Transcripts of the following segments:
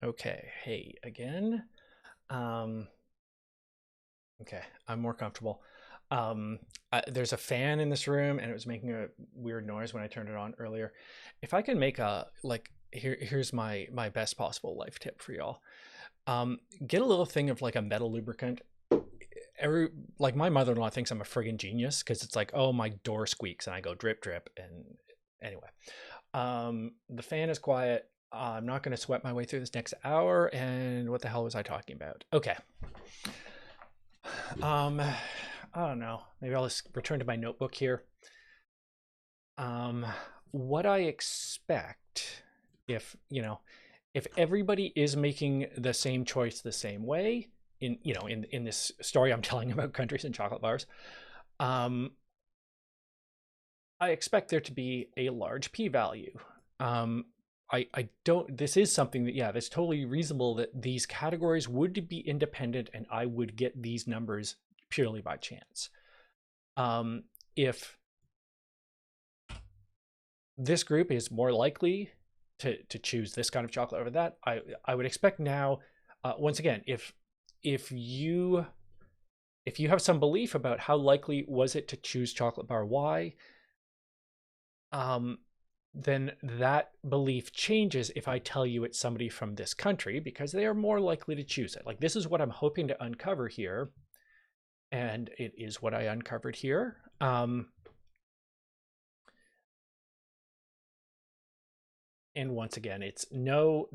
Okay, hey again. Um, okay, I'm more comfortable. There's a fan in this room and it was making a weird noise when I turned it on earlier. If I can make a here's my best possible life tip for y'all. Get a little thing of like a metal lubricant. Every like my mother-in-law thinks I'm a friggin' genius because it's like, oh, my door squeaks and I go drip drip. And anyway, the fan is quiet. I'm not going to sweat my way through this next hour. And what the hell was I talking about? Okay. I don't know. Maybe I'll just return to my notebook here. Um, what I expect if, if everybody is making the same choice the same way in this story I'm telling about countries and chocolate bars, um, I expect there to be a large p-value. I don't, this is something that, yeah, that's totally reasonable that these categories would be independent and I would get these numbers purely by chance. If this group is more likely to choose this kind of chocolate over that, I would expect now, once again, if you have some belief about how likely was it to choose chocolate bar Y, then that belief changes if I tell you it's somebody from this country because they are more likely to choose it. Like, this is what I'm hoping to uncover here, and it is what I uncovered here. And once again, it's no,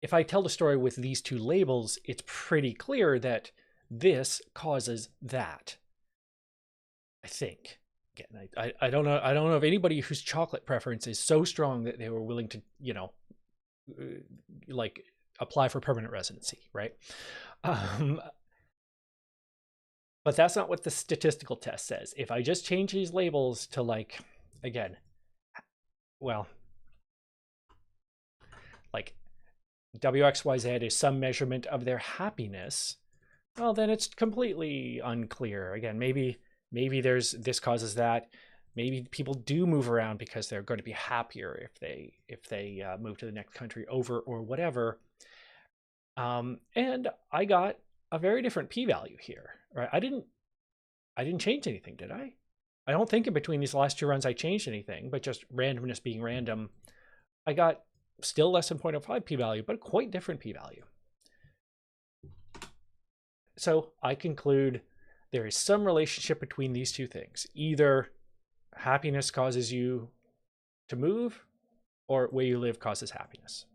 if I tell the story with these two labels, it's pretty clear that this causes that, I think. Again, I don't know. I don't know of anybody whose chocolate preference is so strong that they were willing to, like apply for permanent residency, right? Um, but that's not what the statistical test says. If I just change these labels to like, again, well, like WXYZ is some measurement of their happiness, well, then it's completely unclear. Again, maybe there's this causes that. Maybe people do move around because they're going to be happier if they move to the next country over or whatever. And I got a very different p-value here. Right? I didn't change anything, did I? I don't think in between these last two runs I changed anything, but just randomness being random, I got still less than 0.05 p-value, but a quite different p-value. So I conclude there is some relationship between these two things. Either happiness causes you to move, or where you live causes happiness,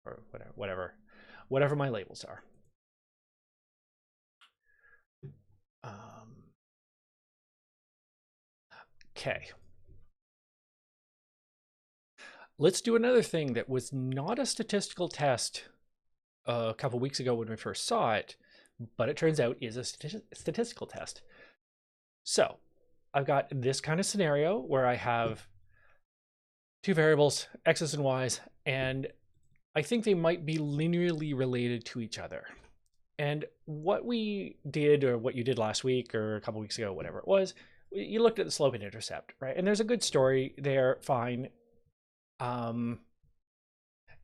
or whatever my labels are. Okay. Let's do another thing that was not a statistical test a couple weeks ago when we first saw it, but it turns out is a statistical test. So I've got this kind of scenario where I have two variables, x's and y's, and I think they might be linearly related to each other. And what we did, or what you did last week or a couple weeks ago, whatever it was, you looked at the slope and intercept, right? And there's a good story there, fine. And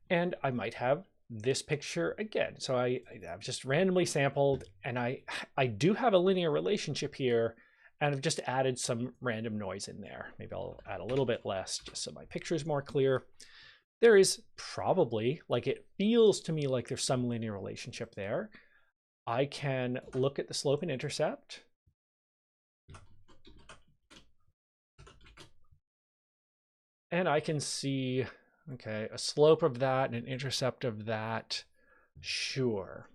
I might have this picture again. So I've just randomly sampled, and I do have a linear relationship here, and I've just added some random noise in there. Maybe I'll add a little bit less just so my picture is more clear. There is probably, like, it feels to me like there's some linear relationship there. I can look at the slope and intercept. And I can see, okay, a slope of that and an intercept of that. Sure.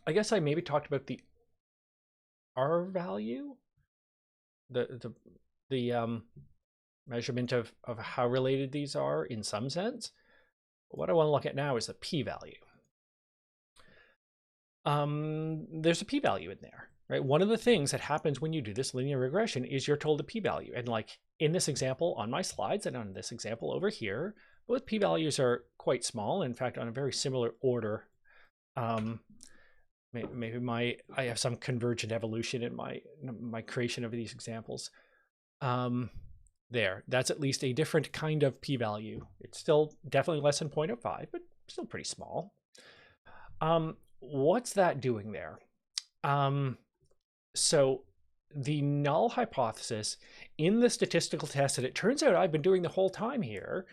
I guess I maybe talked about the R value, the measurement of how related these are in some sense. But what I want to look at now is the p-value. There's a p-value in there, right? One of the things that happens when you do this linear regression is you're told a p-value. And like in this example on my slides and on this example over here, both p-values are quite small. In fact, on a very similar order. Maybe I have some convergent evolution in my creation of these examples. There, that's at least a different kind of p-value. It's still definitely less than 0.05, but still pretty small. What's that doing there? So the null hypothesis in the statistical test that it turns out I've been doing the whole time here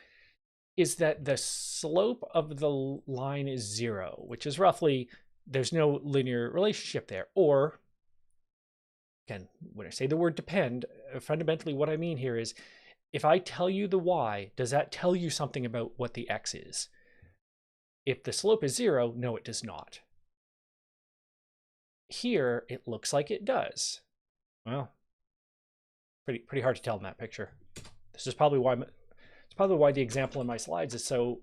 is that the slope of the line is 0, which is roughly, there's no linear relationship there. Or, again, when I say the word depend, fundamentally what I mean here is, if I tell you the y, does that tell you something about what the x is? If the slope is 0, no, it does not. Here, it looks like it does. Well, pretty hard to tell in that picture. This is probably why the example in my slides is so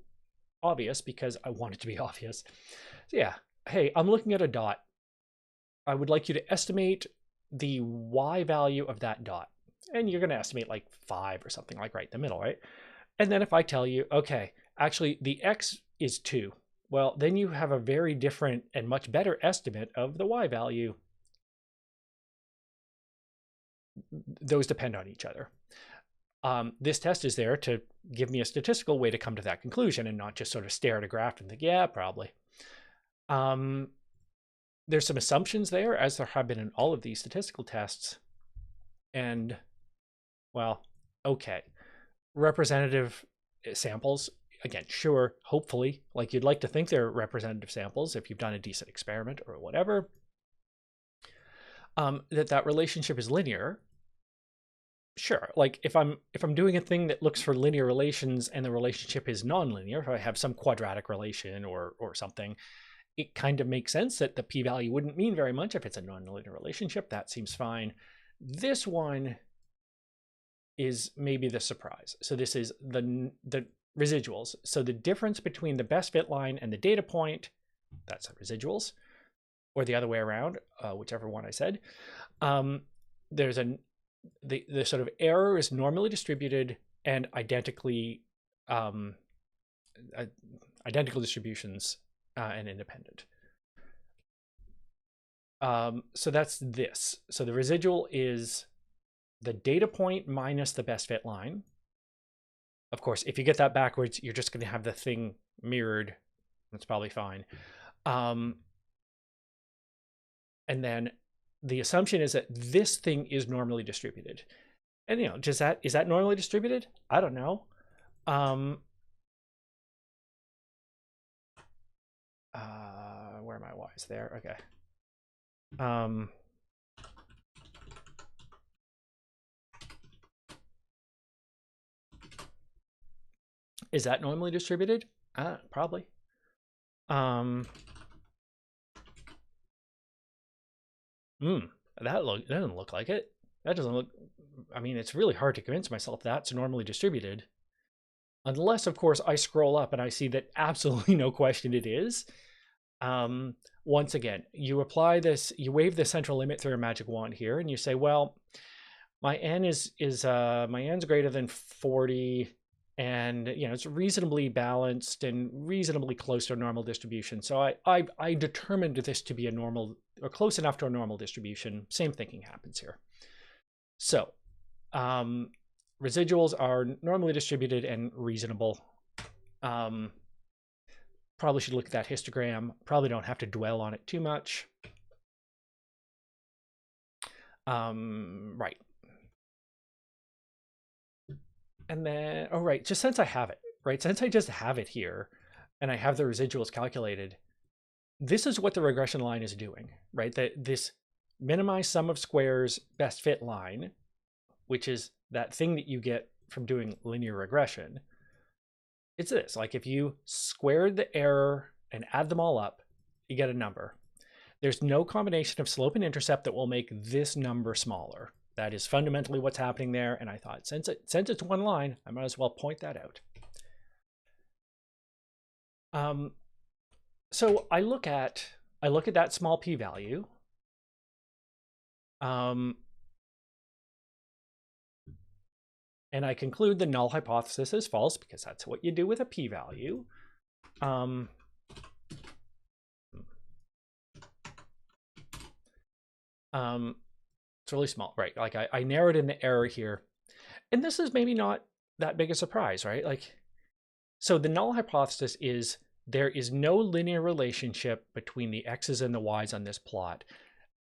obvious, because I want it to be obvious. So yeah, hey, I'm looking at a dot. I would like you to estimate the y value of that dot. And you're going to estimate like 5 or something, like right in the middle, right? And then if I tell you, okay, actually the x is 2, well, then you have a very different and much better estimate of the y value. Those depend on each other. This test is there to give me a statistical way to come to that conclusion and not just sort of stare at a graph and think, yeah, probably. There's some assumptions there, as there have been in all of these statistical tests. And, well, okay. Representative samples, again, sure, hopefully, like you'd like to think they're representative samples if you've done a decent experiment or whatever. That relationship is linear. Sure, like if I'm doing a thing that looks for linear relations and the relationship is nonlinear, if I have some quadratic relation or something, it kind of makes sense that the p-value wouldn't mean very much if it's a nonlinear relationship. That seems fine. This one is maybe the surprise. So this is the residuals. So the difference between the best fit line and the data point, that's the residuals, or the other way around, whichever one I said. There's the sort of error is normally distributed and identical distributions and independent. So that's this. So the residual is the data point minus the best fit line. Of course, if you get that backwards, you're just going to have the thing mirrored. That's probably fine. And then the assumption is that this thing is normally distributed. And, is that normally distributed? I don't know. Where are my y's there? Okay. Is that normally distributed? Probably. That doesn't look like it. That doesn't look, I mean, it's really hard to convince myself that's normally distributed. Unless, of course, I scroll up and I see that absolutely no question it is. Once again, you apply this, you wave the central limit through a magic wand here, and you say, well, my n is my n's greater than 40, and it's reasonably balanced and reasonably close to a normal distribution. So I determined this to be a normal, or close enough to a normal distribution. Same thinking happens here. So residuals are normally distributed and reasonable. Probably should look at that histogram. Probably don't have to dwell on it too much. Right. And then, oh, right, just since I have it, right, since I just have it here and I have the residuals calculated, this is what the regression line is doing, right? This minimize sum of squares best fit line, which is that thing that you get from doing linear regression. It's this, like if you squared the error and add them all up, you get a number. There's no combination of slope and intercept that will make this number smaller. That is fundamentally what's happening there. And I thought, since it's one line, I might as well point that out. So I look at that small p-value. And I conclude the null hypothesis is false, because that's what you do with a p-value. It's really small, right? Like I narrowed in the error here. And this is maybe not that big a surprise, right? Like, so the null hypothesis is there is no linear relationship between the x's and the y's on this plot.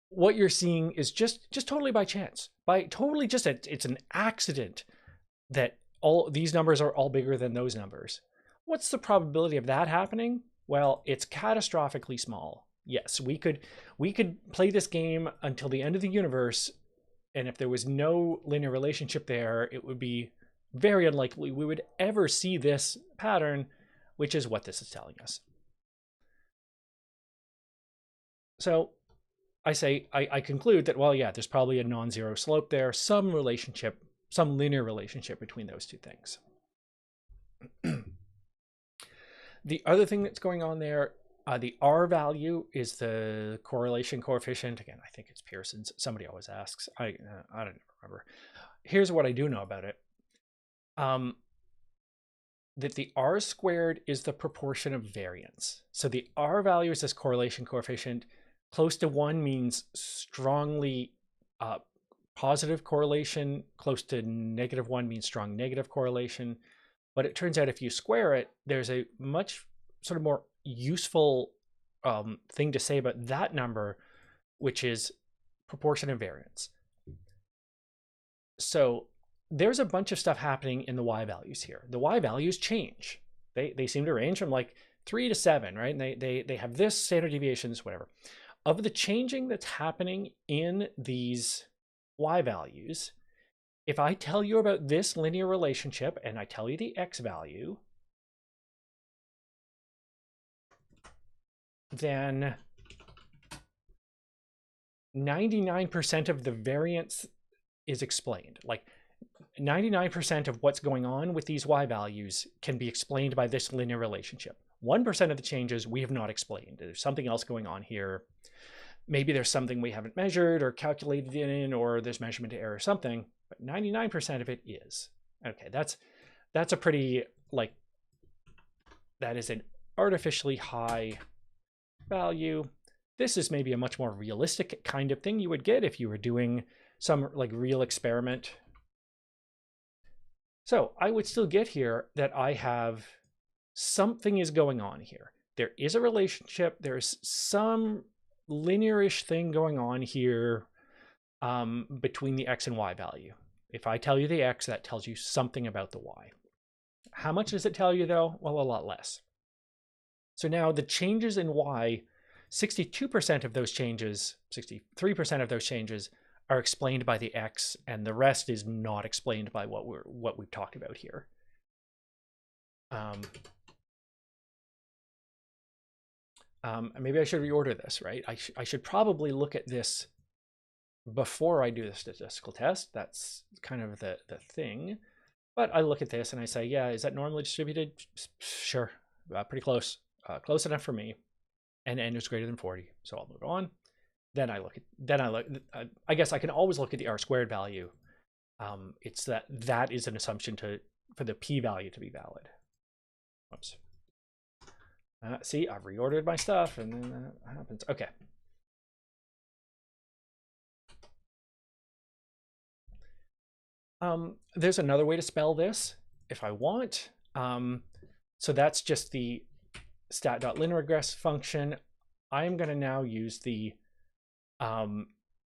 What you're seeing is just totally by chance, by totally just it's an accident that all these numbers are all bigger than those numbers. What's the probability of that happening? Well, it's catastrophically small. Yes, we could play this game until the end of the universe, and if there was no linear relationship there, it would be very unlikely we would ever see this pattern, which is what this is telling us. So I conclude that, well, yeah, there's probably a non-zero slope there, some relationship, some linear relationship between those two things. The other thing that's going on there, the R value is the correlation coefficient. Again, I think it's Pearson's. Somebody always asks. I don't remember. Here's what I do know about it. That the R squared is the proportion of variance. So the R value is this correlation coefficient. Close to 1 means strongly positive correlation. Close to -1 means strong negative correlation. But it turns out if you square it, there's a much sort of more useful thing to say about that number, which is proportion of variance. So there's a bunch of stuff happening in the y values here. The y values change. They seem to range from like 3 to 7, right? And they have this standard deviations, whatever. Of the changing that's happening in these y values, if I tell you about this linear relationship and I tell you the x value, then 99% of the variance is explained. Like 99% of what's going on with these y values can be explained by this linear relationship. 1% of the changes we have not explained. There's something else going on here. Maybe there's something we haven't measured or calculated in, or there's measurement error or something, but 99% of it is. Okay, that's a pretty, like, that is an artificially high value. This is maybe a much more realistic kind of thing you would get if you were doing some like real experiment. So I would still get here that I have something is going on here. There is a relationship. There's some linear-ish thing going on here between the x and y value. If I tell you the x, that tells you something about the y. How much does it tell you though? Well, a lot less. So now the changes in y, 62% of those changes, 63% of those changes are explained by the x, and the rest is not explained by what we've talked about here. Maybe I should reorder this, right? I should probably look at this before I do the statistical test. That's kind of the thing. But I look at this and I say, yeah, is that normally distributed? Sure, pretty close. Close enough for me. And n is greater than 40, so I'll move on. Then I look. I guess I can always look at the r squared value. It's that is an assumption for the p value to be valid. Whoops. See, I've reordered my stuff, and then that happens. Okay. There's another way to spell this if I want. So that's just the stat.linearregress function. I'm going to now use the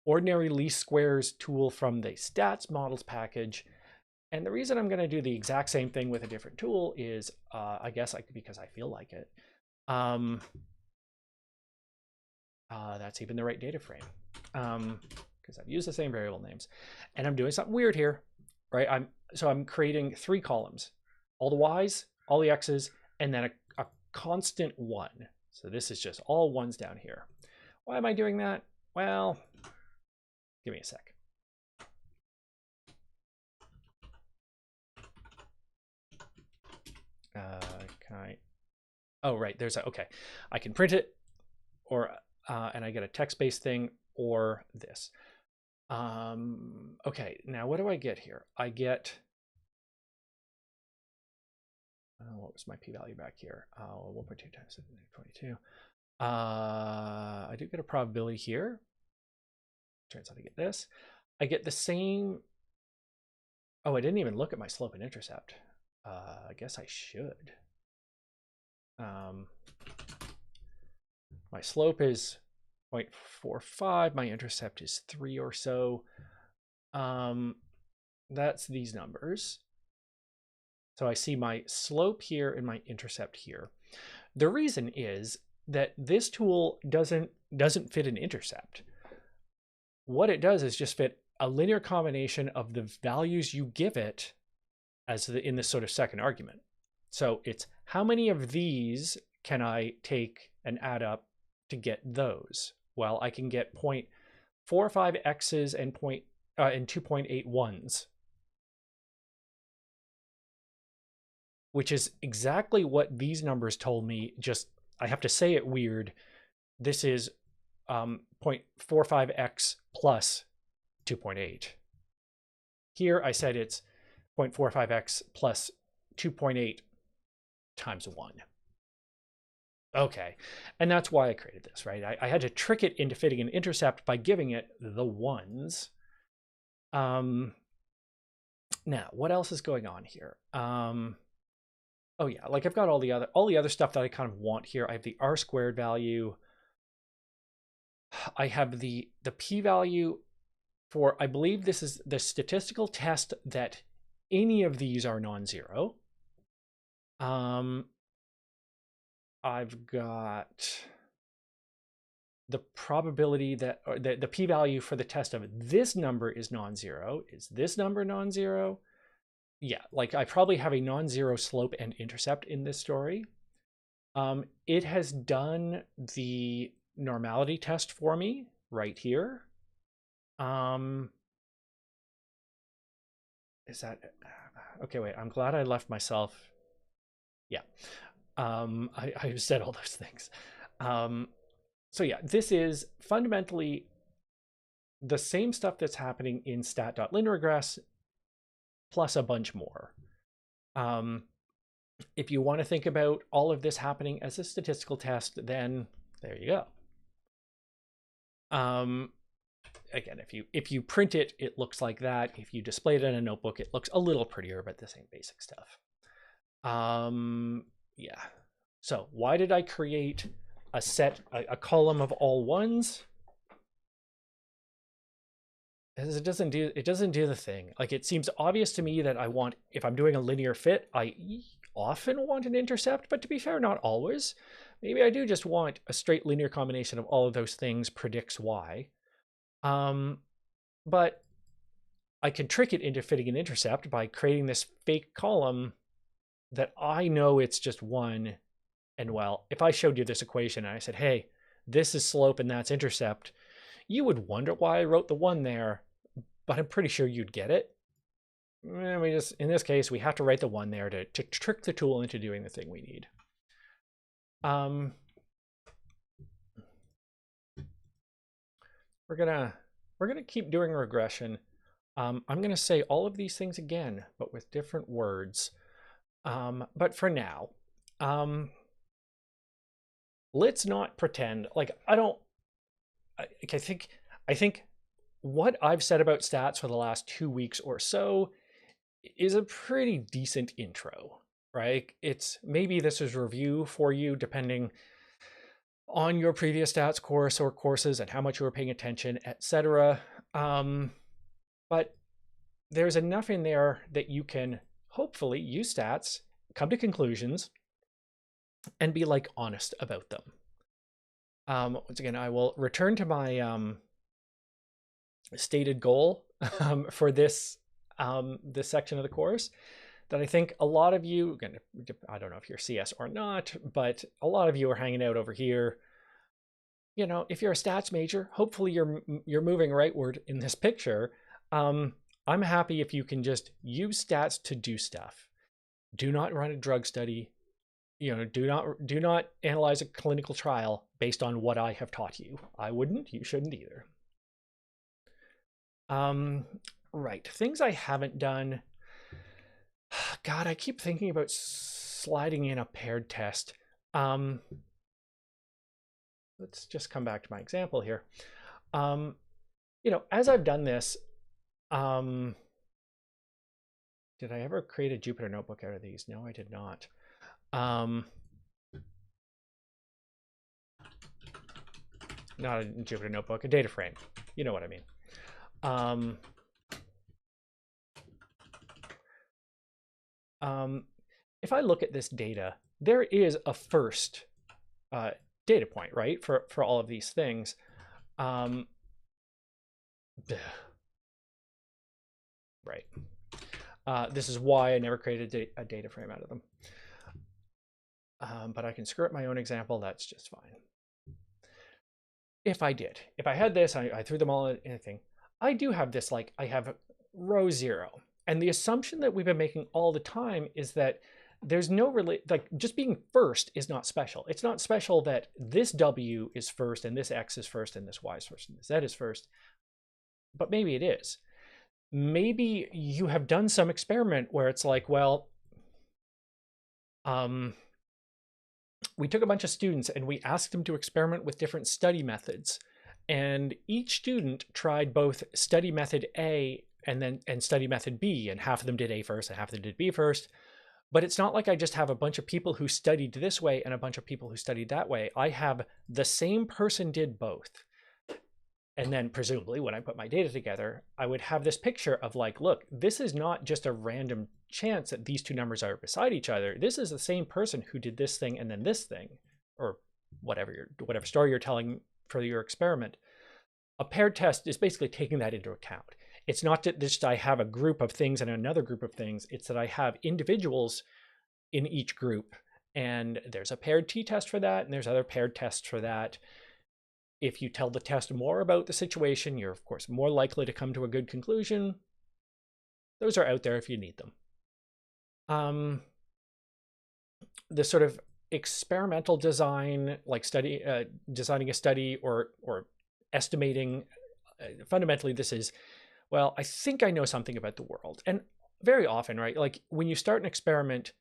ordinary least squares tool from the stats models package. And the reason I'm going to do the exact same thing with a different tool is, I guess, because I feel like it. That's even the right data frame, because I've used the same variable names, and I'm doing something weird here, right? I'm creating 3 columns, all the y's, all the x's, and then a constant 1. So this is just all ones down here. Why am I doing that? Well, give me a sec. Can I? Oh, right. There's okay. I can print it, or and I get a text-based thing, or this. Okay. Now what do I get here? I get. What was my p-value back here? 1.2 times 22. I do get a probability here. Turns out I get this. I get the same Oh, I didn't even look at my slope and intercept. I guess I should. My slope is 0.45. My intercept is 3 or so. That's these numbers. So I see my slope here and my intercept here. The reason is that this tool doesn't fit an intercept. What it does is just fit a linear combination of the values you give it as in this sort of second argument. So it's how many of these can I take and add up to get those? Well, I can get 0.45 x's and 2.8 ones, which is exactly what these numbers told me. Just, I have to say it weird. This is 0.45x plus 2.8. Here I said it's 0.45x plus 2.8 times 1. Okay, and that's why I created this, right? I had to trick it into fitting an intercept by giving it the ones. Now, what else is going on here? Oh yeah, like I've got all the other stuff that I kind of want here. I have the r squared value. I have the p-value for, I believe this is the statistical test that any of these are non-zero. I've got the probability that, or the p-value for the test of this number is non-zero. Is this number non-zero? Yeah, like I probably have a non-zero slope and intercept in this story. It has done the normality test for me right here. Is that okay? Wait, I'm glad I left myself. Yeah, I said all those things. So yeah, this is fundamentally the same stuff that's happening in stat.linearregress plus a bunch more. If you want to think about all of this happening as a statistical test, then there you go. Again, if you print it, it looks like that. If you display it in a notebook, it looks a little prettier, but the same basic stuff. Yeah. So why did I create a column of all ones? Because it doesn't do the thing. Like, it seems obvious to me that I want, if I'm doing a linear fit, I often want an intercept, but to be fair, not always. Maybe I do just want a straight linear combination of all of those things predicts y. But I can trick it into fitting an intercept by creating this fake column that I know it's just one. And well, if I showed you this equation and I said, hey, this is slope and that's intercept, you would wonder why I wrote the 1 there, but I'm pretty sure you'd get it. And we just, in this case, we have to write the 1 there to trick the tool into doing the thing we need. We're gonna keep doing regression. I'm gonna say all of these things again, but with different words. But for now, let's not pretend like I think what I've said about stats for the last 2 weeks or so is a pretty decent intro, right? It's maybe this is review for you depending on your previous stats course or courses and how much you were paying attention, etc. But there's enough in there that you can hopefully use stats, come to conclusions, and be like honest about them. Once again, I will return to my stated goal for this this section of the course, that I think a lot of you, again, I don't know if you're CS or not, but a lot of you are hanging out over here. You know, if you're a stats major, hopefully you're moving rightward in this picture. I'm happy if you can just use stats to do stuff. Do not run a drug study. You know, do not analyze a clinical trial based on what I have taught you. I wouldn't. You shouldn't either. Right. Things I haven't done. God, I keep thinking about sliding in a paired test. Let's just come back to my example here. You know, as I've done this, Did I ever create a Jupyter notebook out of these? No, I did not. Not a Jupyter notebook, a data frame. You know what I mean. If I look at this data, there is a first data point, right, for all of these things. Right. This is why I never created a data frame out of them. But I can screw up my own example. That's just fine. If I had this, I threw them all in anything. I do have this, like, I have row 0. And the assumption that we've been making all the time is that there's no like, just being first is not special. It's not special that this W is first and this X is first and this Y is first and this Z is first. But maybe it is. Maybe you have done some experiment where it's like, well, we took a bunch of students and we asked them to experiment with different study methods. And each student tried both study method A and study method B, and half of them did A first and half of them did B first. But it's not like I just have a bunch of people who studied this way and a bunch of people who studied that way. I have the same person did both. And then presumably when I put my data together, I would have this picture of like, look, this is not just a random chance that these two numbers are beside each other. This is the same person who did this thing and then this thing, or whatever story you're telling for your experiment. A paired test is basically taking that into account. It's not that just I have a group of things and another group of things. It's that I have individuals in each group, and there's a paired t-test for that, and there's other paired tests for that. If you tell the test more about the situation, you're of course more likely to come to a good conclusion. Those are out there if you need them. The sort of experimental design, like designing a study or estimating, fundamentally this is, well, I think I know something about the world. And very often, right, like when you start an experiment,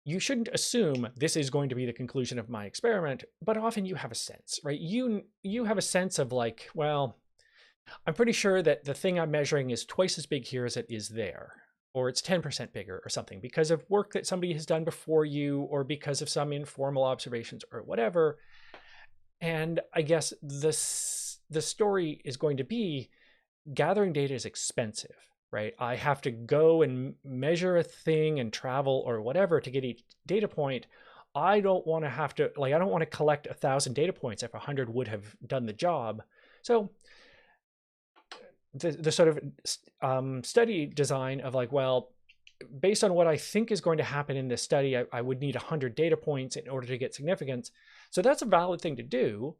you shouldn't assume this is going to be the conclusion of my experiment, but often you have a sense, right? You have a sense of like, well, I'm pretty sure that the thing I'm measuring is twice as big here as it is there, or it's 10% bigger or something because of work that somebody has done before you, or because of some informal observations or whatever. And I guess the story is going to be gathering data is expensive. Right? I have to go and measure a thing and travel or whatever to get each data point. I don't want to have to, like, I don't want to collect 1,000 data points if 100 would have done the job. So the sort of study design of like, well, based on what I think is going to happen in this study, I would need 100 data points in order to get significance. So that's a valid thing to do.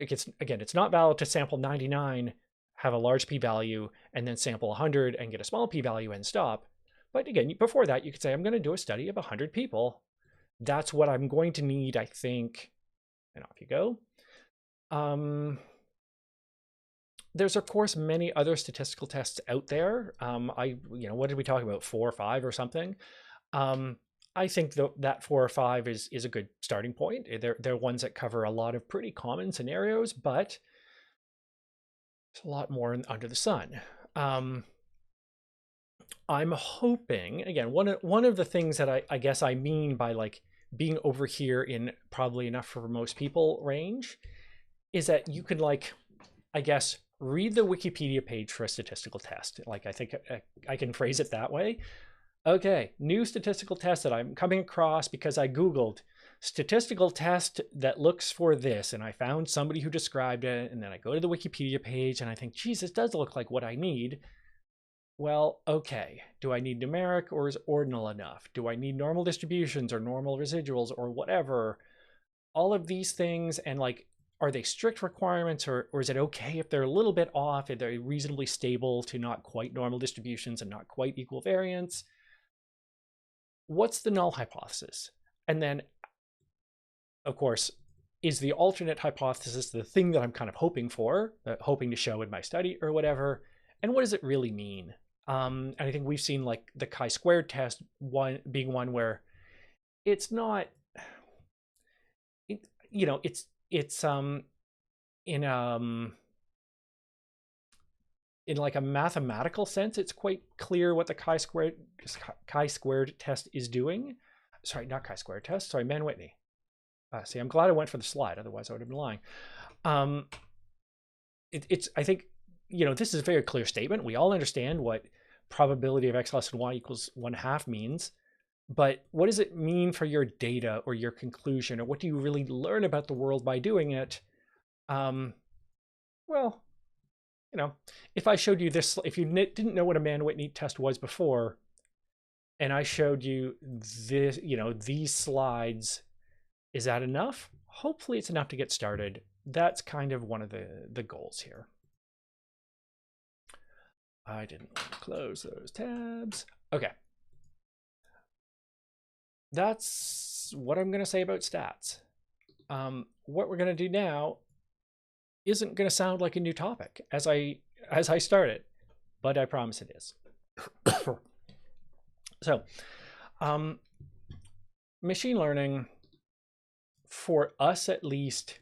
It's not valid to sample 99, have a large p-value, and then sample 100 and get a small p-value and stop. But again, before that, you could say, I'm going to do a study of 100 people. That's what I'm going to need, I think. And off you go. There's, of course, many other statistical tests out there. What did we talk about? 4 or 5 or something? I think that 4 or 5 is a good starting point. They're ones that cover a lot of pretty common scenarios, but there's a lot more under the sun. I'm hoping, again, one of the things that I guess I mean by like being over here in probably enough for most people range is that you can, like, I guess, read the Wikipedia page for a statistical test. Like, I think I can phrase it that way. Okay, new statistical test that I'm coming across because I Googled statistical test that looks for this, and I found somebody who described it, and then I go to the Wikipedia page and I think, geez, this does look like what I need. Well, okay, do I need numeric or is ordinal enough? Do I need normal distributions or normal residuals or whatever? All of these things, and like, are they strict requirements, or is it okay if they're a little bit off, if they're reasonably stable to not quite normal distributions and not quite equal variance? What's the null hypothesis? And then, of course, is the alternate hypothesis the thing that I'm kind of hoping for, hoping to show in my study or whatever? And what does it really mean? And I think we've seen like the chi-squared test being one where it's not, it's in in like a mathematical sense, it's quite clear what the chi-squared test is doing. Sorry, not chi-squared test. Sorry, Mann-Whitney. See, I'm glad I went for the slide. Otherwise, I would have been lying. I think, this is a very clear statement. We all understand what probability of x less than y equals 1/2 means. But what does it mean for your data or your conclusion, or what do you really learn about the world by doing it? Well, if I showed you this, if you didn't know what a Mann-Whitney test was before, and I showed you this, these slides, is that enough? Hopefully it's enough to get started. That's kind of one of the goals here. I didn't want to close those tabs. Okay. That's what I'm going to say about stats. What we're going to do now isn't going to sound like a new topic as I started, but I promise it is. So, machine learning, for us at least,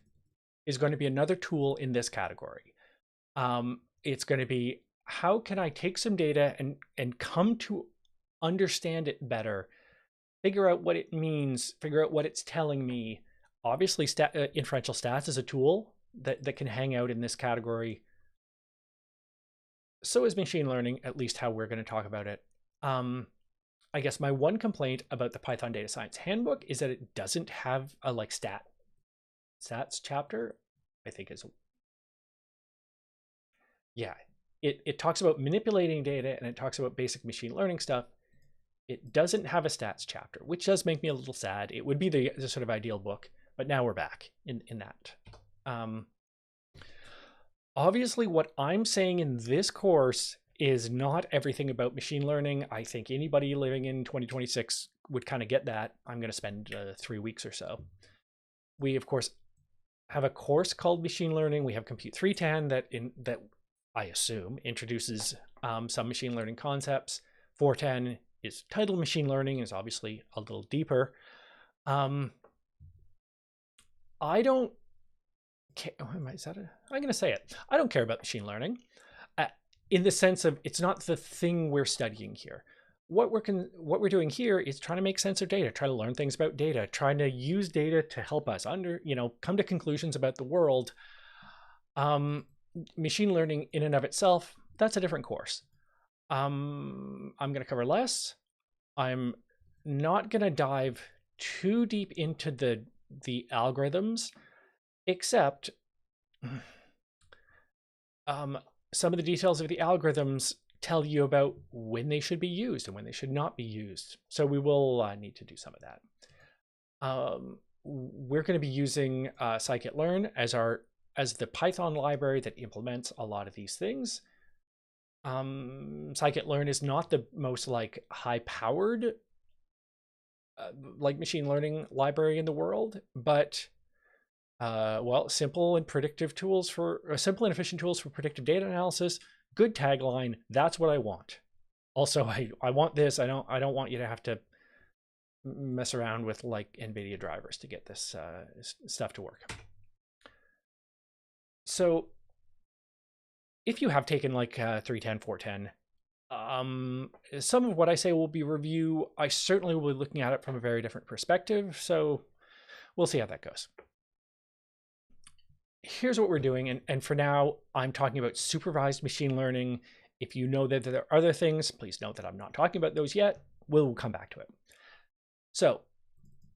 is going to be another tool in this category. It's going to be, how can I take some data and come to understand it better, figure out what it means, figure out what it's telling me. Obviously, inferential stats is a tool that can hang out in this category. So is machine learning, at least how we're going to talk about it. I guess my one complaint about the Python Data Science Handbook is that it doesn't have a stats chapter. I think is, yeah, it talks about manipulating data and it talks about basic machine learning stuff. It doesn't have a stats chapter, which does make me a little sad. It would be the sort of ideal book, but now we're back in that. Obviously, what I'm saying in this course is not everything about machine learning. I think anybody living in 2026 would kind of get that. I'm going to spend 3 weeks or so. We, of course, have a course called Machine Learning. We have Compute 310 that I assume introduces some machine learning concepts. 410 is titled Machine Learning, is obviously a little deeper. I don't care. I'm going to say it. I don't care about machine learning in the sense of it's not the thing we're studying here. What we're doing here is trying to make sense of data, try to learn things about data, trying to use data to help us come to conclusions about the world. Machine learning in and of itself, that's a different course. I'm going to cover less. I'm not going to dive too deep into the algorithms, except some of the details of the algorithms tell you about when they should be used and when they should not be used. So we will need to do some of that. We're going to be using scikit-learn as the Python library that implements a lot of these things. Scikit-learn is not the most high-powered machine learning library in the world, but simple and efficient tools for predictive data analysis. Good tagline. That's what I want. Also, I want this. I don't want you to have to mess around with NVIDIA drivers to get this stuff to work. So if you have taken 310, 410, some of what I say will be review. I certainly will be looking at it from a very different perspective. So we'll see how that goes. Here's what we're doing. And for now, I'm talking about supervised machine learning. If you know that there are other things, please note that I'm not talking about those yet. We'll come back to it. So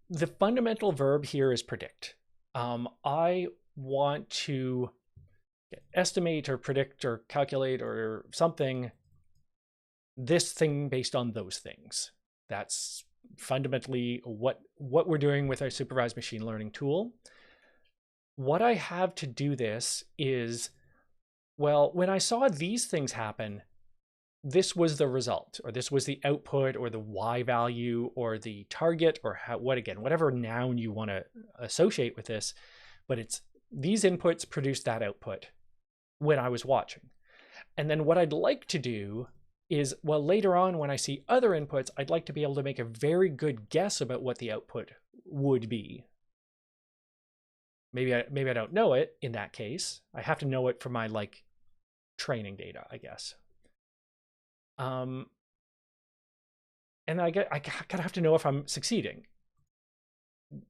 the fundamental verb here is predict. I want to estimate or predict or calculate or something, this thing based on those things. That's fundamentally what we're doing with our supervised machine learning tool. What I have to do this is, when I saw these things happen, this was the result, or this was the output, or the Y value, or the target, or whatever noun you want to associate with this, but it's these inputs produced that output when I was watching. And then what I'd like to do is, later on when I see other inputs, I'd like to be able to make a very good guess about what the output would be. Maybe I don't know it in that case. I have to know it for my training data, I guess. And I kind of have to know if I'm succeeding.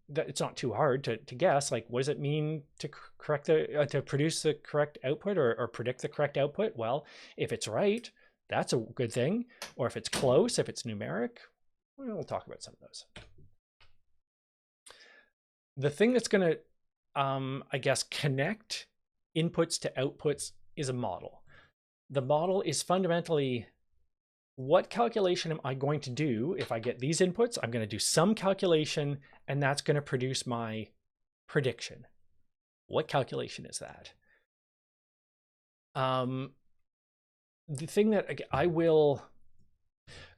That it's not too hard to guess, like, what does it mean to correct the to produce the correct output, or predict the correct output? Well, if it's right, that's a good thing. Or if it's close, if it's numeric, we'll talk about some of those. The thing that's going to, I guess, connect inputs to outputs is a model. The model is fundamentally, what calculation am I going to do if I get these inputs? I'm going to do some calculation, and that's going to produce my prediction. What calculation is that? The thing that I will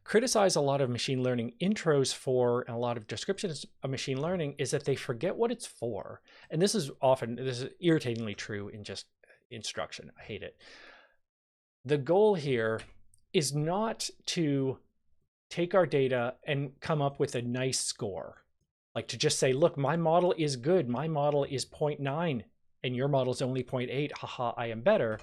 criticize a lot of machine learning intros for, and a lot of descriptions of machine learning, is that they forget what it's for. And this is irritatingly true in just instruction. I hate it. The goal here is not to take our data and come up with a nice score. Like to just say, look, my model is good. My model is 0.9 and your model is only 0.8. Haha, I am better.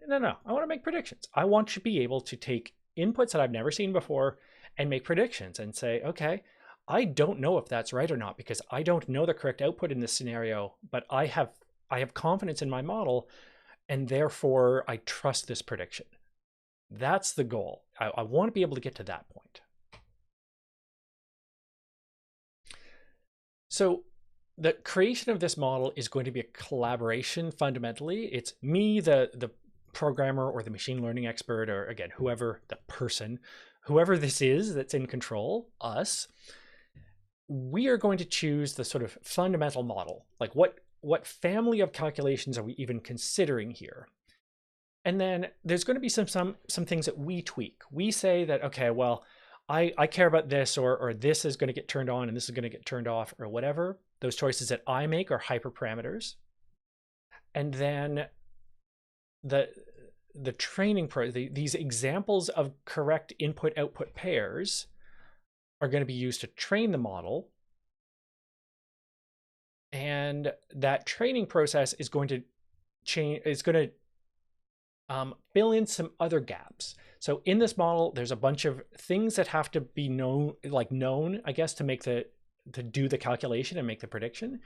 No. I want to make predictions. I want to be able to take inputs that I've never seen before and make predictions and say, okay, I don't know if that's right or not because I don't know the correct output in this scenario, but I have confidence in my model, and therefore I trust this prediction. That's the goal. I want to be able to get to that point. So the creation of this model is going to be a collaboration fundamentally. It's me, the programmer or the machine learning expert, or again, whoever the person, whoever this is that's in control, us. We are going to choose the sort of fundamental model. Like what family of calculations are we even considering here? And then there's going to be some things that we tweak. We say that, okay, well, I care about this, or this is going to get turned on and this is going to get turned off, or whatever. Those choices that I make are hyperparameters. And then the training these examples of correct input output pairs are going to be used to train the model. And that training process is going to fill in some other gaps. So in this model, there's a bunch of things that have to be known, I guess, to do the calculation and make the prediction.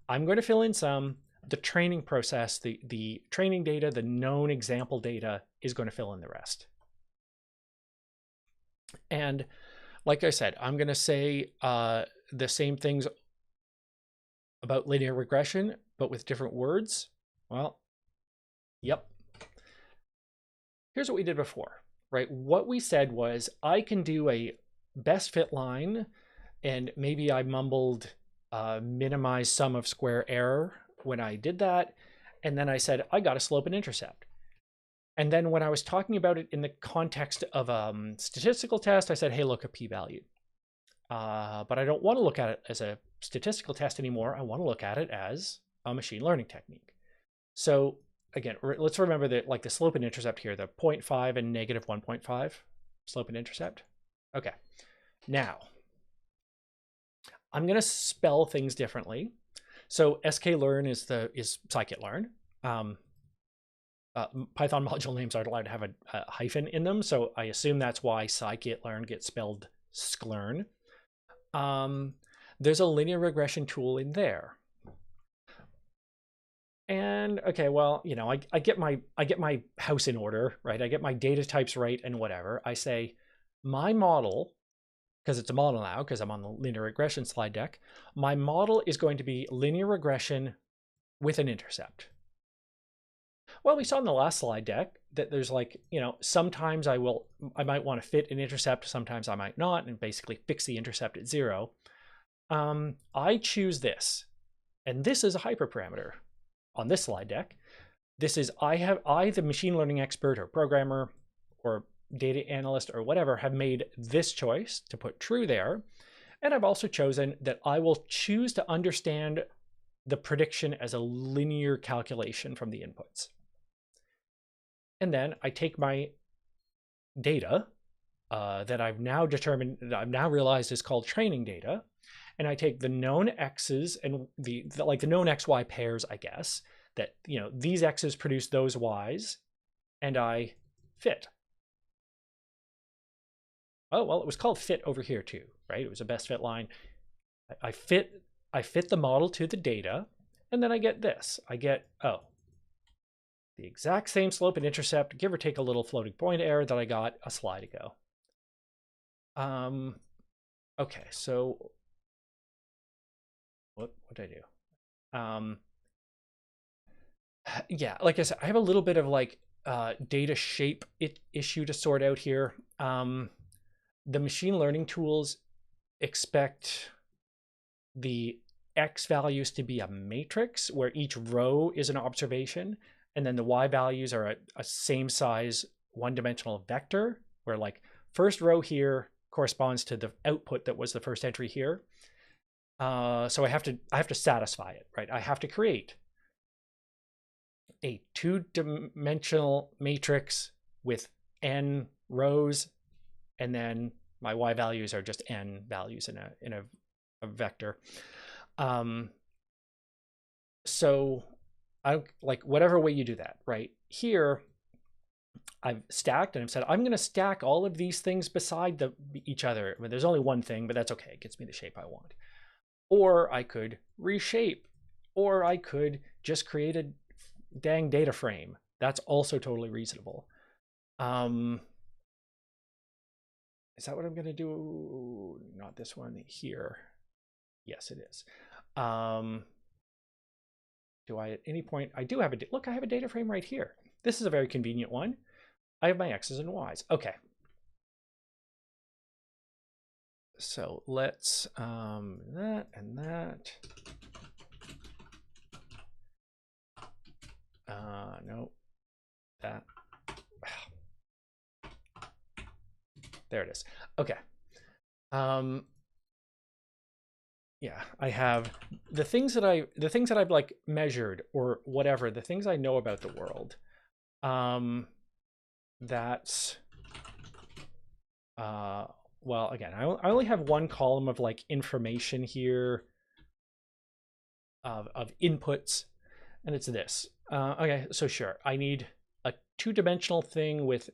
I'm going to fill in some. The training process, the training data, the known example data is going to fill in the rest. And like I said, I'm going to say the same things about linear regression, but with different words. Well, yep. Here's what we did before, right? What we said was, I can do a best fit line, and maybe I mumbled minimize sum of square error when I did that. And then I said, I got a slope and intercept. And then when I was talking about it in the context of a statistical test, I said, hey, look, a p-value. But I don't want to look at it as a statistical test anymore. I want to look at it as a machine learning technique. So again, let's remember that, like, the slope and intercept here, the 0.5 and negative 1.5 slope and intercept. Okay, now I'm going to spell things differently. So sklearn is scikit-learn. Python module names aren't allowed to have a hyphen in them, so I assume that's why scikit-learn gets spelled sklearn. There's a linear regression tool in there. And okay, well, you know, I get my house in order, right? I get my data types right and whatever. I say my model, because it's a model now, because I'm on the linear regression slide deck, my model is going to be linear regression with an intercept. Well, we saw in the last slide deck that there's, like, you know, sometimes I might want to fit an intercept, sometimes I might not, and basically fix the intercept at 0. I choose this, and this is a hyperparameter on this slide deck. This is, the machine learning expert or programmer or data analyst or whatever, have made this choice to put true there. And I've also chosen that I will choose to understand the prediction as a linear calculation from the inputs. And then I take my data that I've now determined, that I've now realized is called training data, and I take the known x's and the known xy pairs, I guess, that, you know, these x's produce those y's, and I fit. Oh, well, it was called fit over here too, right? It was a best fit line. I fit the model to the data, and then I get this. I get, oh, the exact same slope and intercept, give or take a little floating point error that I got a slide ago. Okay, so what did I do? Yeah, like I said, I have a little bit of like data shape issue to sort out here. The machine learning tools expect the X values to be a matrix where each row is an observation, and then the Y values are a same size one-dimensional vector, where like first row here corresponds to the output that was the first entry here. So I have to satisfy it, right? I have to create a two-dimensional matrix with n rows, and then my Y values are just n values in a vector. So I like whatever way you do that, right? Here, I've stacked and I've said, I'm going to stack all of these things beside each other. I mean, there's only one thing, but that's okay. It gets me the shape I want. Or I could reshape, or I could just create a dang data frame. That's also totally reasonable. Is that what I'm going to do? Not this one here. Yes, it is. Do I at any point, I do have look, I have a data frame right here. This is a very convenient one. I have my X's and Y's. Okay. So let's, that and that. No, that. There it is. Okay. Yeah, I have the things that I've like measured or whatever, the things I know about the world. That's well, again, I only have one column of like information here of inputs, and it's this. Okay, so sure, I need a two-dimensional thing with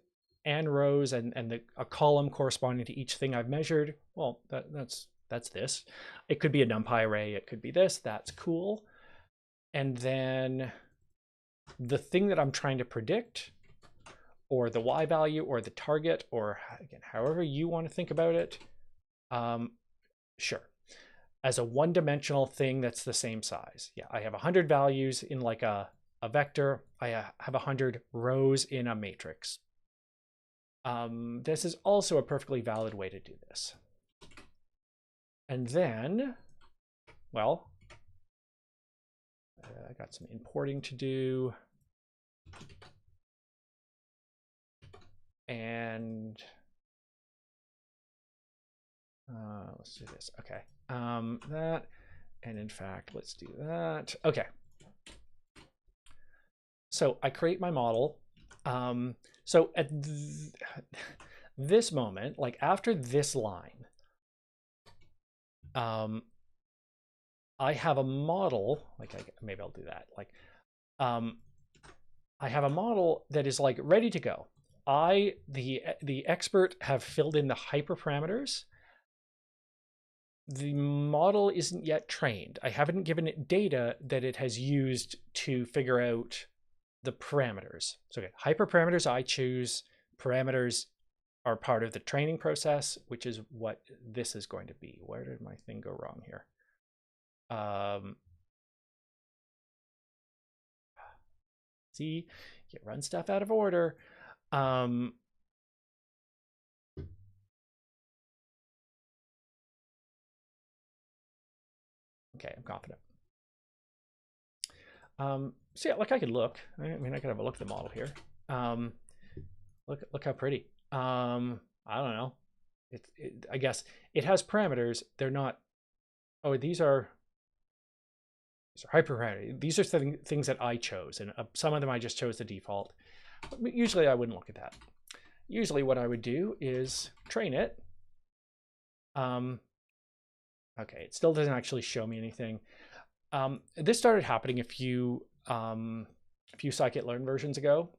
n rows and a column corresponding to each thing I've measured. Well, that's this. It could be a NumPy array. It could be this. That's cool. And then the thing that I'm trying to predict, or the Y value, or the target, or again, however you want to think about it, sure. As a one-dimensional thing that's the same size. Yeah, I have 100 values in like a vector. I have 100 rows in a matrix. This is also a perfectly valid way to do this. And then, well, I got some importing to do. And let's do this. Okay. That, and in fact, let's do that. Okay. So I create my model. So at this moment, like after this line, I have a model, like maybe I'll do that. Like, I have a model that is like ready to go. The expert, have filled in the hyperparameters. The model isn't yet trained. I haven't given it data that it has used to figure out the parameters. So again, hyperparameters I choose, parameters are part of the training process, which is what this is going to be. Where did my thing go wrong here? See, you run stuff out of order. Okay, I'm confident. So yeah, like I could look. I mean, I could have a look at the model here. Look how pretty. I don't know. I guess it has parameters. They're not. Oh, these are hyperparameters. These are things that I chose, and some of them I just chose the default. But usually I wouldn't look at that. Usually what I would do is train it. Okay, it still doesn't actually show me anything. This started happening a few scikit-learn versions ago.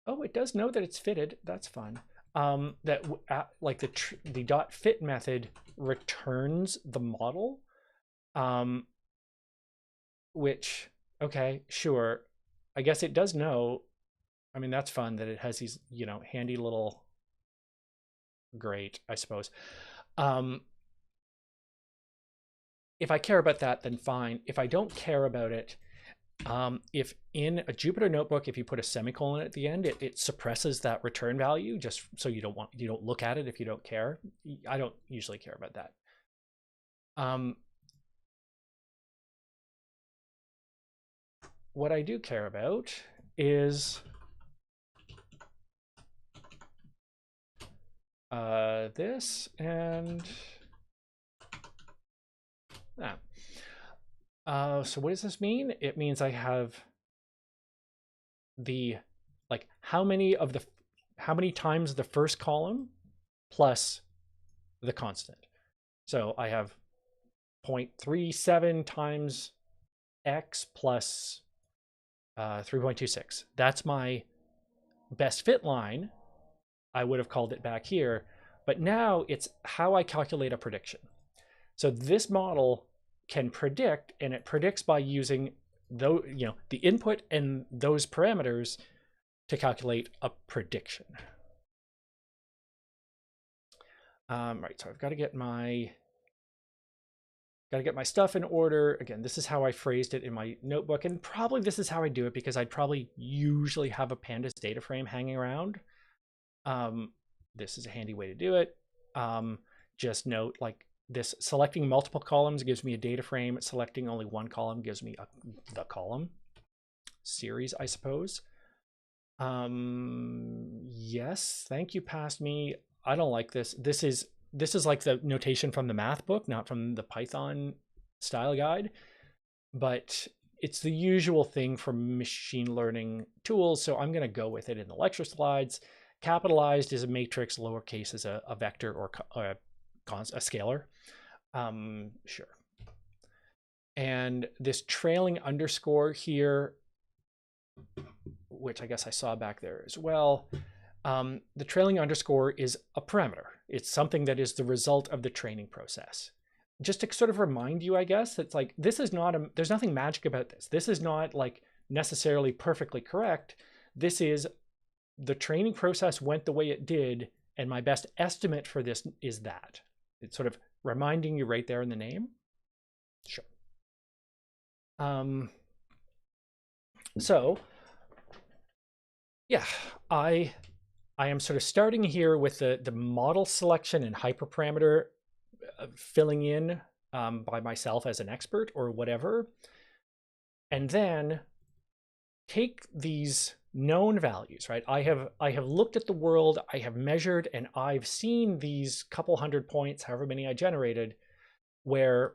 oh, it does know that it's fitted. That's fun. That like the dot fit method returns the model, which, okay, sure. I guess it does know. I mean, that's fun that it has these, you know, handy little, great, I suppose. If I care about that, then fine. If I don't care about it, if in a Jupyter notebook, if you put a semicolon at the end, it suppresses that return value just so you don't look at it if you don't care. I don't usually care about that. What I do care about is this and that. So what does this mean? It means I have the, like, how many times the first column plus the constant. So I have 0.37 times x plus 3.26. That's my best fit line. I would have called it back here, but now it's how I calculate a prediction. So this model can predict, and it predicts by using the input and those parameters to calculate a prediction. Right, so I've got to get my stuff in order. Again, this is how I phrased it in my notebook, and probably this is how I do it because I'd probably usually have a pandas data frame hanging around. This is a handy way to do it. Just note, like, this selecting multiple columns gives me a data frame. Selecting only one column gives me the column series, I suppose. Yes, thank you, past me. I don't like this. This is like the notation from the math book, not from the Python style guide, but it's the usual thing for machine learning tools, so I'm going to go with it in the lecture slides. Capitalized is a matrix, lowercase is a vector or a scalar. Sure. And this trailing underscore here, which I guess I saw back there as well, the trailing underscore is a parameter. It's something that is the result of the training process. Just to sort of remind you, I guess, it's like, this is not there's nothing magic about this. This is not like necessarily perfectly correct. This is, the training process went the way it did, and my best estimate for this is that. It's sort of reminding you right there in the name. Sure. So yeah, I am sort of starting here with the model selection and hyperparameter filling in by myself as an expert or whatever, and then take these known values, right? I have looked at the world, I have measured, and I've seen these couple hundred points, however many I generated, where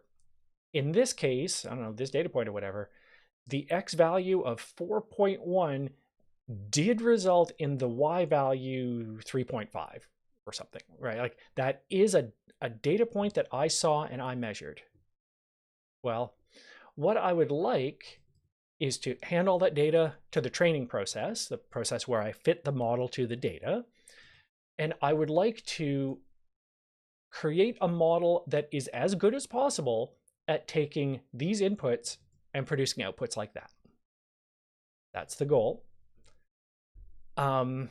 in this case, I don't know, this data point or whatever, the X value of 4.1 did result in the Y value 3.5 or something, right? Like, that is a data point that I saw and I measured. Well, what I would like is to hand all that data to the training process, the process where I fit the model to the data. And I would like to create a model that is as good as possible at taking these inputs and producing outputs like that. That's the goal. And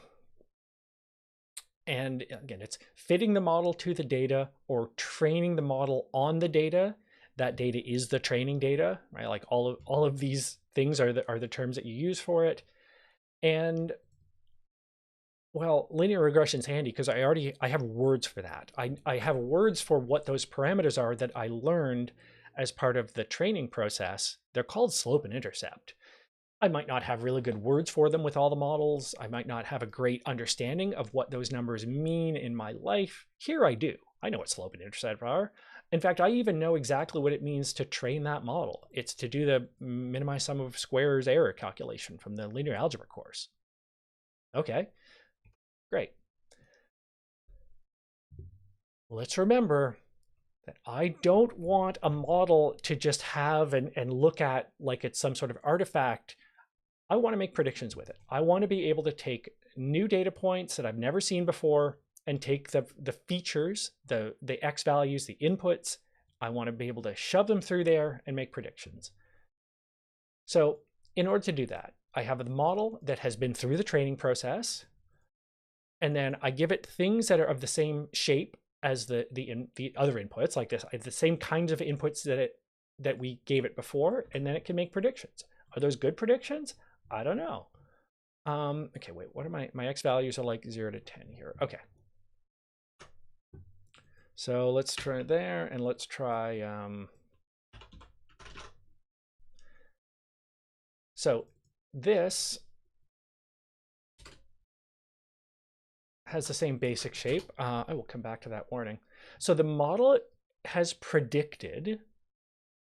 again, it's fitting the model to the data or training the model on the data. That data is the training data, right? Like, all of these things are the terms that you use for it. And, well, linear regression is handy because I have words for that. I have words for what those parameters are that I learned as part of the training process. They're called slope and intercept. I might not have really good words for them with all the models. I might not have a great understanding of what those numbers mean in my life. Here I do. I know what slope and intercept are. In fact, I even know exactly what it means to train that model. It's to do the minimize sum of squares error calculation from the linear algebra course. Okay, great. Let's remember that I don't want a model to just have and look at like it's some sort of artifact. I want to make predictions with it. I want to be able to take new data points that I've never seen before and take the features, the X values, the inputs. I want to be able to shove them through there and make predictions. So in order to do that, I have a model that has been through the training process, and then I give it things that are of the same shape as the other inputs, like this, the same kinds of inputs that we gave it before, and then it can make predictions. Are those good predictions? I don't know. Okay, wait, what are my X values are like 0 to 10 here. Okay. So let's try there, and let's try, so this has the same basic shape. I will come back to that warning. So the model has predicted,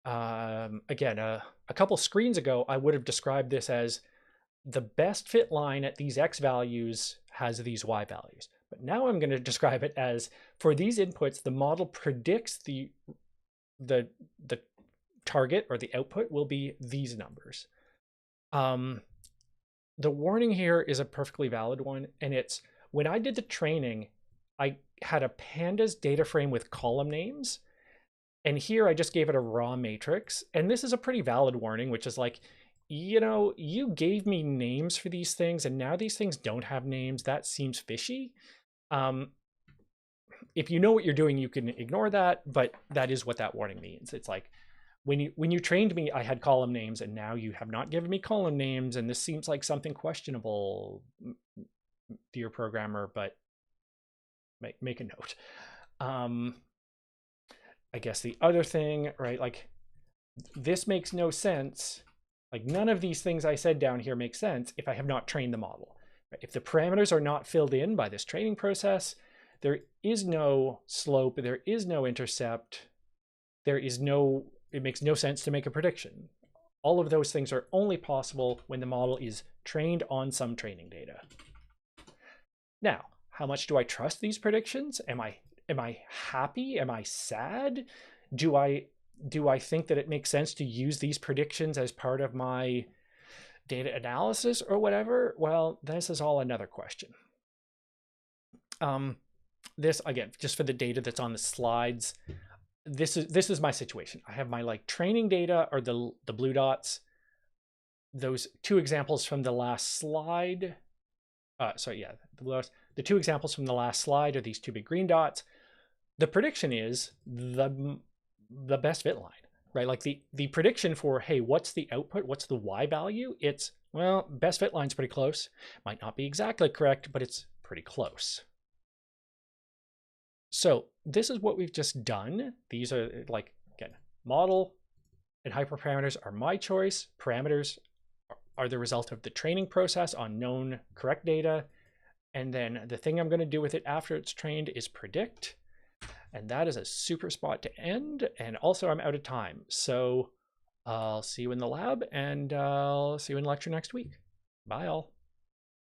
again, a couple screens ago, I would have described this as the best fit line at these X values has these Y values. But now I'm going to describe it as, for these inputs, the model predicts the target or the output will be these numbers. The warning here is a perfectly valid one, and it's, when I did the training, I had a pandas data frame with column names, and here I just gave it a raw matrix. And this is a pretty valid warning, which is like, you know, you gave me names for these things, and now these things don't have names. That seems fishy. If you know what you're doing, you can ignore that, but that is what that warning means. It's like, when you trained me, I had column names, and now you have not given me column names, and this seems like something questionable, dear programmer, but make a note. I guess the other thing, right, like, this makes no sense. Like, none of these things I said down here make sense if I have not trained the model. Right? If the parameters are not filled in by this training process, there is no slope, there is no intercept, it makes no sense to make a prediction. All of those things are only possible when the model is trained on some training data. Now, how much do I trust these predictions? Am I happy? Am I sad? Do I think that it makes sense to use these predictions as part of my data analysis or whatever? Well, this is all another question. This, again, just for the data that's on the slides, this is my situation. I have my like training data, or the blue dots. Those two examples from the last slide. Sorry, yeah, the blue dots. The two examples from the last slide are these two big green dots. The prediction is the best fit line, right? Like the prediction for, hey, what's the output? What's the Y value? It's, well, best fit line's pretty close. Might not be exactly correct, but it's pretty close. So this is what we've just done. These are, like, again, model and hyperparameters are my choice. Parameters are the result of the training process on known correct data. And then the thing I'm going to do with it after it's trained is predict. And that is a super spot to end. And also I'm out of time. So I'll see you in the lab, and I'll see you in lecture next week. Bye all.